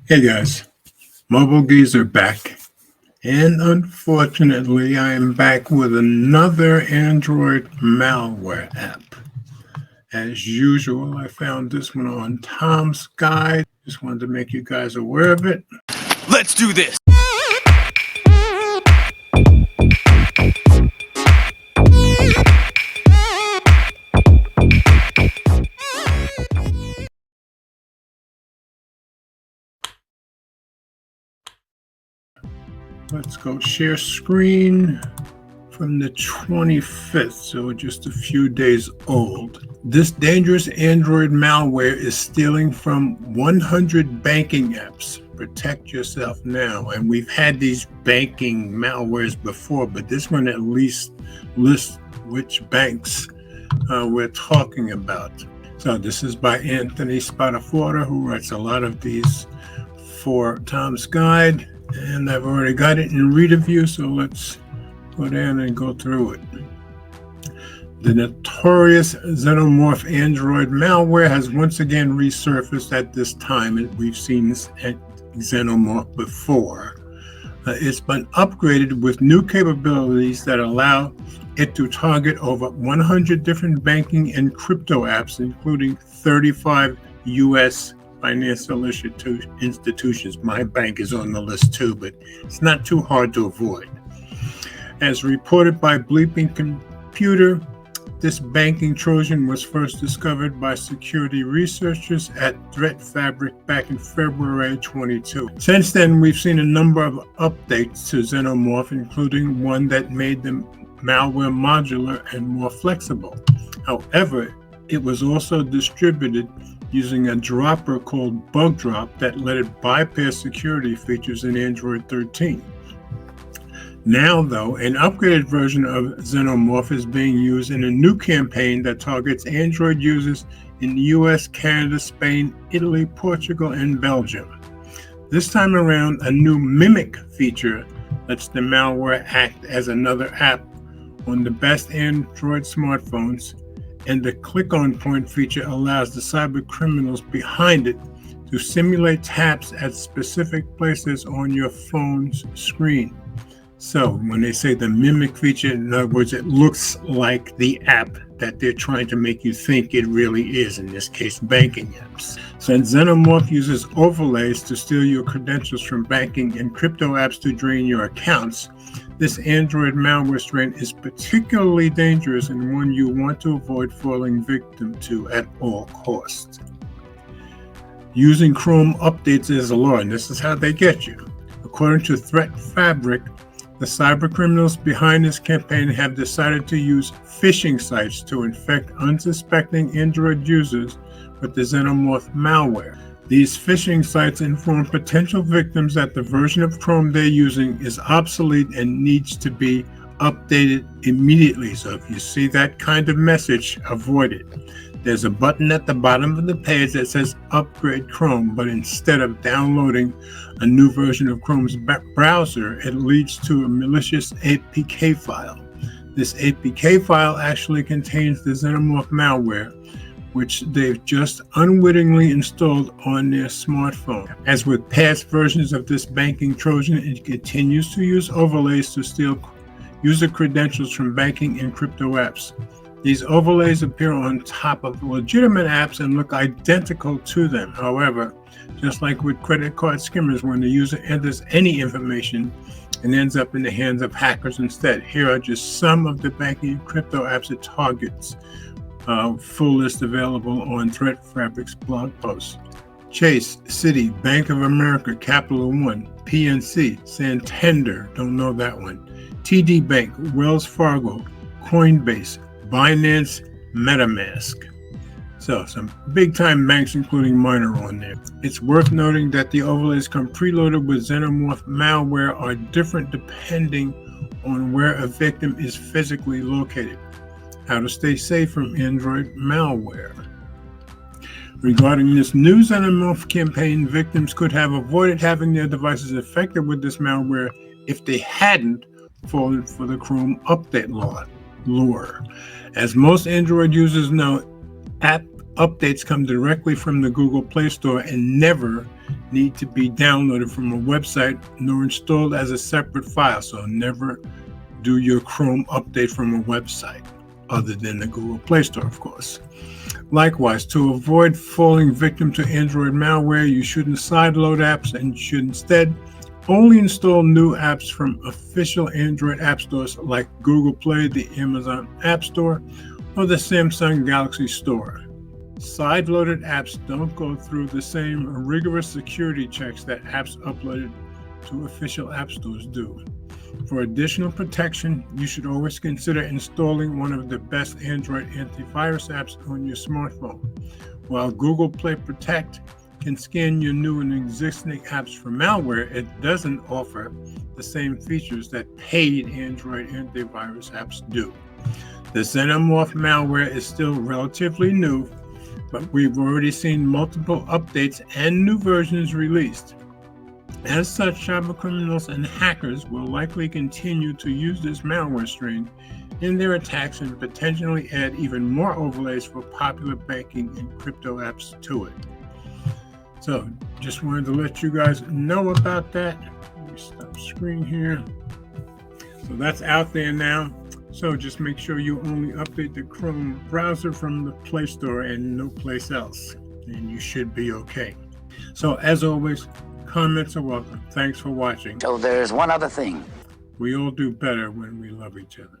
Hey guys, Mobile Geezer back. And unfortunately, I am back with another Android malware app. As usual, I found this one on Tom's Guide. Just wanted to make you guys aware of it. Let's do this! Let's go share screen from the 25th, so just a few days old. This dangerous Android malware is stealing from 100 banking apps. Protect yourself now. And we've had these banking malwares before, but this one at least lists which banks we're talking about. So this is by Anthony Spataforta, who writes a lot of these for Tom's Guide. And I've already got it in reader view, so let's go down and go through it. The notorious Xenomorph Android malware has once again resurfaced at this time. We've seen this at Xenomorph before. It's been upgraded with new capabilities that allow it to target over 100 different banking and crypto apps, including 35 U.S. financial institutions. My bank is on the list too, but it's not too hard to avoid. As reported by Bleeping Computer, this banking Trojan was first discovered by security researchers at Threat Fabric back in February 22. Since then, we've seen a number of updates to Xenomorph, including one that made the malware modular and more flexible. However, it was also distributed using a dropper called Bug Drop that let it bypass security features in Android 13. Now, though, an upgraded version of Xenomorph is being used in a new campaign that targets Android users in the US, Canada, Spain, Italy, Portugal, and Belgium. This time around, a new Mimic feature lets the malware act as another app on the best Android smartphones, and the click-on point feature allows the cyber criminals behind it to simulate taps at specific places on your phone's screen. So when they say the Mimic feature, in other words, it looks like the app that they're trying to make you think it really is, in this case, banking apps. Since Xenomorph uses overlays to steal your credentials from banking and crypto apps to drain your accounts, this Android malware strain is particularly dangerous and one you want to avoid falling victim to at all costs. Using Chrome updates is a law, and this is how they get you. According to Threat Fabric, the cybercriminals behind this campaign have decided to use phishing sites to infect unsuspecting Android users with the Xenomorph malware. These phishing sites inform potential victims that the version of Chrome they're using is obsolete and needs to be updated immediately. So if you see that kind of message, avoid it. There's a button at the bottom of the page that says Upgrade Chrome, but instead of downloading a new version of Chrome's browser, it leads to a malicious APK file. This APK file actually contains the Xenomorph malware, which they've just unwittingly installed on their smartphone. As with past versions of this banking Trojan, it continues to use overlays to steal user credentials from banking and crypto apps. These overlays appear on top of legitimate apps and look identical to them. However, just like with credit card skimmers, when the user enters any information, it ends up in the hands of hackers instead. Here are just some of the banking and crypto apps it targets. Full list available on Threat Fabric's blog post. Chase, Citi, Bank of America, Capital One, PNC, Santander, don't know that one, TD Bank, Wells Fargo, Coinbase, Binance, MetaMask. So some big time banks, including mine, are on there. It's worth noting that the overlays come preloaded with Xenomorph malware are different depending on where a victim is physically located. How to stay safe from Android malware. Regarding this new Xenomorph campaign, victims could have avoided having their devices affected with this malware if they hadn't fallen for the Chrome update lure. As most Android users know, app Updates come directly from the Google Play Store and never need to be downloaded from a website nor installed as a separate file. So never do your Chrome update from a website other than the Google Play Store, of course. Likewise, to avoid falling victim to Android malware, you shouldn't sideload apps and should instead only install new apps from official Android app stores like Google Play, the Amazon App Store, or the Samsung Galaxy Store. Side-loaded apps don't go through the same rigorous security checks that apps uploaded to official app stores do. For additional protection, you should always consider installing one of the best Android antivirus apps on your smartphone. While Google Play Protect can scan your new and existing apps for malware, it doesn't offer the same features that paid Android antivirus apps do. The Xenomorph malware is still relatively new, but we've already seen multiple updates and new versions released. As such, cybercriminals and hackers will likely continue to use this malware strain in their attacks and potentially add even more overlays for popular banking and crypto apps to it. So, just wanted to let you guys know about that. Let me stop screen here. So that's out there now. So just make sure you only update the Chrome browser from the Play Store and no place else, and you should be okay. So as always, comments are welcome. Thanks for watching. So there's one other thing. We all do better when we love each other.